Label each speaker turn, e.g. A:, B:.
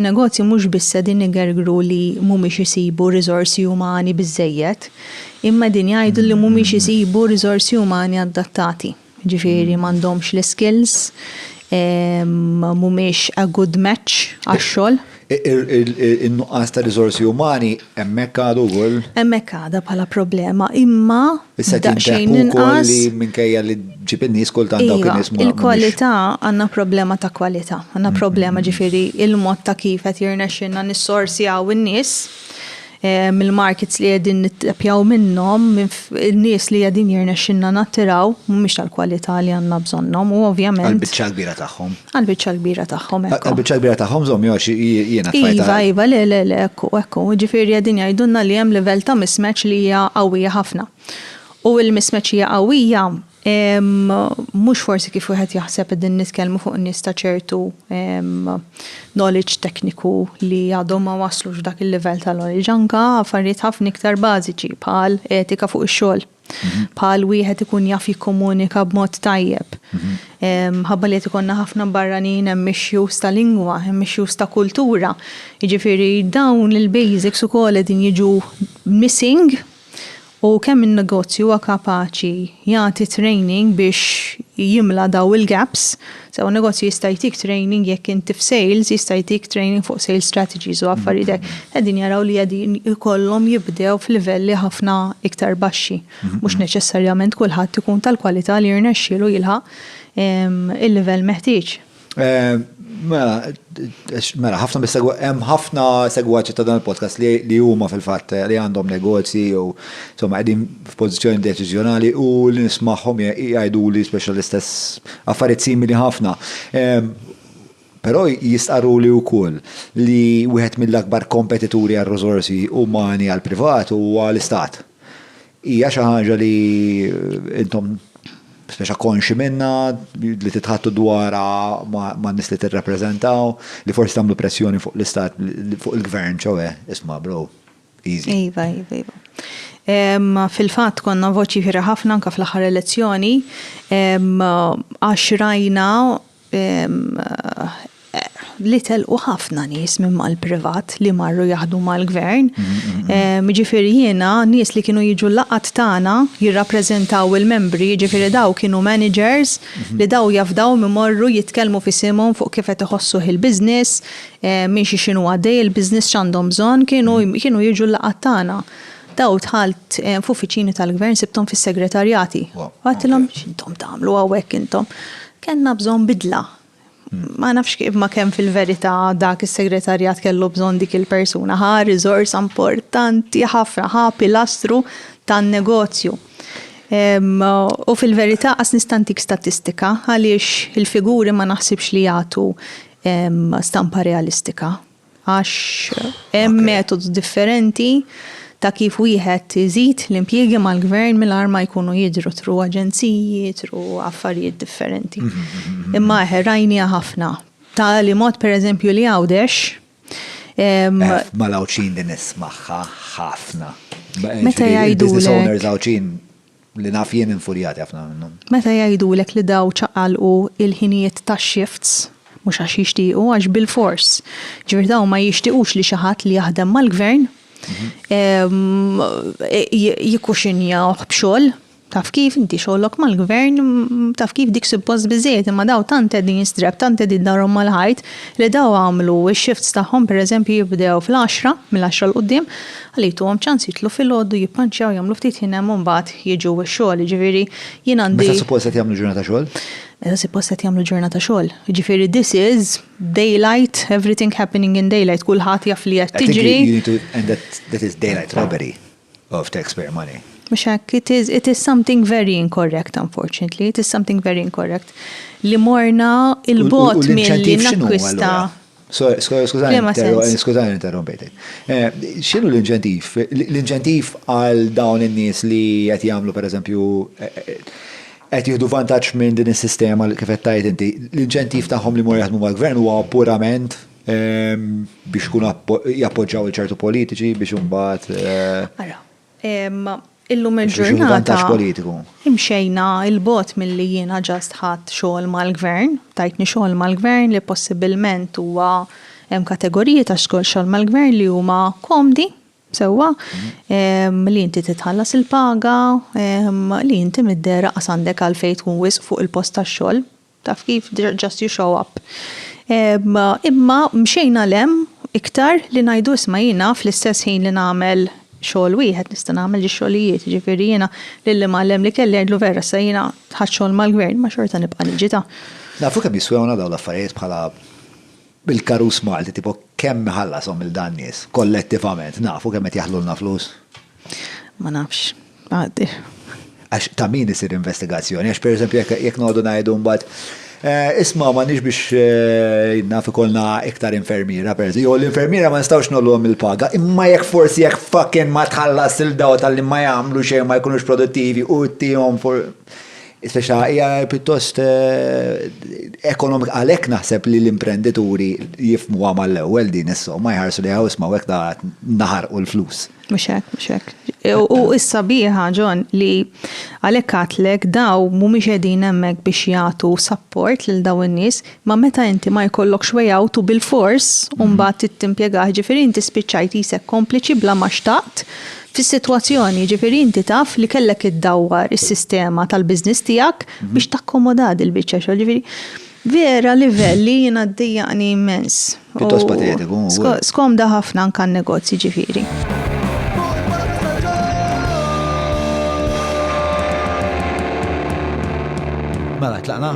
A: Negozji mhux biss din igergru li mhumiex isibu riżorsi umani biżejjed, imma din jgħidu li mhumiex isibu riżorsi umani adattati. Ġifieri m'għandhomx l-skills, mhumiex a good match għax-xogħol.
B: In-nuqqas ta' riżorsi umani hemmhekk għadu wkoll.
A: Hemmhekk għadha bħala problema, imma
B: daqsxejn inqas li minkejja li ġib in-nies kultant dawk in-nies
A: il-kwalità għandna problema ta' kwalità, għandna problema ġifieri il-mod ta' kif qed jirnexxinna nissorsjaw in-nies mill-markets li qegħdin nittapjaw minnhom, in-nies li qegħdin jirnexxinna nattiraw mhumiex tal-kwalità li għandna bżonnhom u ovvjament.
B: Għall-biċċa kbira tagħhom.
A: Għall-biċċa kbira tagħhom hekk.
B: Għall-biċċa kbira tagħhom żomm jiena
A: Iva, le, ekku. Ġifieri qegħdin jgħidulna li hemm livell ta' mismatch li hija qawwija ħafna. U l-mismatch hija qawwija mhux forsi kif wieħed jaħseb qegħdin nitkellmu fuq nies ta' ċertu knowledge tekniku li għadhom ma waslux dak il-livell tal-knowledge anke affarijiet ħafna iktar bażiċi bħal etika fuq ix-xogħol. Bħal wieħed ikun jaf jikkomunika b'mod tajjeb. Ħabba li qed ikollna ħafna barranin hemm issues ta' lingwa, hemm issues ta' kultura. Jiġifieri dawn il-basics ukoll qegħdin jiġu missing. U kemm in-negozju huwa kapaċi jagħti training biex jimla daw il-gaps, sew negozju jista' jtik training jekk inti f'sales jista' jtik training fuq sales strategies u affarijiet qegħdin jaraw li qegħdin ikollhom jibdew f'livelli ħafna iktar baxxi. Mhux neċessarjament kulħadd ikun tal-kwalità li jirnexxielu jilħaq il-livell meħtieġ.
B: Mela, hemm ħafna segwaċi ta' dan il-podcast li huma fil-fatt li għandhom negozji u insomma qegħdin f'pożizzjoni deċiżjonali u li nismagħhom jgħidu li speċjal l-istess affarijiet simili ħafna. Però jistqarru li wkoll li wieħed mill-akbar kompetituri għar-riżorsi umani għall-privat huwa l-istat. Hija xi ħaġa li intom speċa konxi minna li titħattu dwara ma' nis li tirrappreżentaw li forsi tagħmlu pressjoni fuq l-istat fuq il-gvern ċowe isma' bro easy.
A: Iva. Fil-fatt konna voċi ħira ħafna anke fl-aħħar elezzjoni għax rajna li telqu ħafna nies minn mal-privat li marru jaħdu mal-gvern. Ġifieri jiena nies li kienu jiġu laqat tagħna jirrappreżentaw il-membri, ġifieri daw kienu managers li daw jafdaw imorru jitkellmu fisimhom fuq kif qed iħossu il-business, minn x'inhu għaddej il-business x'għandhom bżonn, kienu jiġu laqat tagħna. Daw tħalt f'uffiċini tal-gvern sibthom fis-segretarjati. Għattilhom x'intom tagħmlu hawnhekk intom. Kellna bżonn bidla. Ma nafx kif ma kemm fil-verità dak is-segretarjat kellu bżonn dik il-persuna riżors importanti ħafna pilastru tan-negozju. U fil-verità qas nistantik statistika għaliex il-figuri ma naħsibx li jagħtu stampa realistika għax hemm metodi differenti ta' kif wieħed iżid l-impjiegi mal-gvern mingħajr ma jkunu jidhru tru aġenziji, tru affarijiet differenti. Imma rajnija ħafna. Ta' li mod pereżempju li Għawdex.
B: Ma l-Għawċin din nismaħħa ħafna.
A: Meta jgħidulek.
B: Business owners Għawċin li naf jien infurjati ħafna minnhom.
A: Meta jgħidulek li daw ċaqalqu il-ħinijiet tax-shifts mhux għax jixtiequ għax bil-fors. Ġifier daw ma jixtiequx li xi ħadd li jaħdem mal-gvern jikkuxinjaw b'xogħol taf kif inti xogħolok mal-gvern taf kif dik suppost biżejjed imma daw tant qegħdin jistrab tant qegħdin darhom mal-ħajt li daw għamlu x-shifts tagħhom pereżempju jibdew fl-10 mill-10 l qudiem għalituhom ċans jitlu fil-għodu jippanċjaw jagħmlu ftit ħinem u mbagħad jiġu x-xogħol. Jiġifieri jien għandi. Meta
B: suppost qed jagħmlu ġurnata xogħol?
A: Meta suppost qed jagħmlu ġurnata xogħol. Jiġifieri this is daylight, everything happening in daylight, kulħadd jaf li qed tiġri.
B: And that is daylight robbery of taxpayer money.
A: Mux hekk, it is something very incorrect, unfortunately. It is something very incorrect. Li morna il-bot mill-li nakwista.
B: Skużani interrompejtek. X'inhu l-inċentiv? L-inċentiv għal dawn in-nies li qed jagħmlu pereżempju qed jieħdu vantaġġ minn din is-sistema kif qed tgħid inti. L-inċentiv tagħhom li mor jaħdmu mal-gvern huwa purament biex kun jappoġġjaw il-ċertu politiċi biex imbagħad.
A: Illum il-ġurnata imxejna il-bot mill-li jiena ġast ħadd xogħol mal-gvern, tajtni xogħol mal-gvern li possibilment huwa hemm kategoriji ta' xogħol mal-gvern li huma komdi sewwa li inti titħallas il-paga, li inti middera qasandek għalfejn tkun wisq fuq il-post tax-xogħol. Taf kif just you show up. Imma mxejna lem iktar li ngħidu isma' jiena fl-istess ħin li nagħmel xogħol wieħed nista' nagħmel xogħlijiet, ġifieri jiena lilli mallem li kelli għidlu vera sa jiena ħadd xogħol mal-gvern ma xorta nibqa' niġita.
B: Nafu kemm jiswewna dawn l-affarijiet bħala bil-karus Malti, tipo kemm ħallasom il-dan nies kollettivament, nafu kemm qed jaħlulna flus.
A: Ma nafx, għaddi.
B: Għax ta' min isir investigazzjoni, għax pereżempju jekk noqogħdu ngħidu mbagħad isma' ma nix biex naf ikollna iktar infermiera pereżempju, l-infermiera ma nistgħux nagħmluhom il-paga, imma jekk forsi jekk fucking ma tħallas il-daw tal-li ma jagħmlu xejn ma jkunux produttivi u ttihom speċa hija pjuttost ekonomika għalhekk naħseb li l-imprendituri jifhmuha mal-ewwel din issa ma jħarsu li isma' hekk da naħarqu l-flus.
A: Mhux hekk. U issa biħa John li għalhekk għatlek daw mhumiex qegħdin hemmhekk biex jagħtu support lil daw in-nies, ma meta inti ma jkollokx way out u bil-fors u mbagħad tittimpjegah ġifieri inti spiċċajt isek kompliċi bla ma xtaqt fis-sitwazzjoni ġifieri inti taf li kellek iddawwar is-sistema tal-business tiegħek biex takkomoda il-biċċa xogħol ġifieri. Vera livelli jiena ddejjaqni immens.
B: Pjuttost patetiku.
A: Skomda ħafna anke n-negozji ġifieri.
B: Mela tlaqna.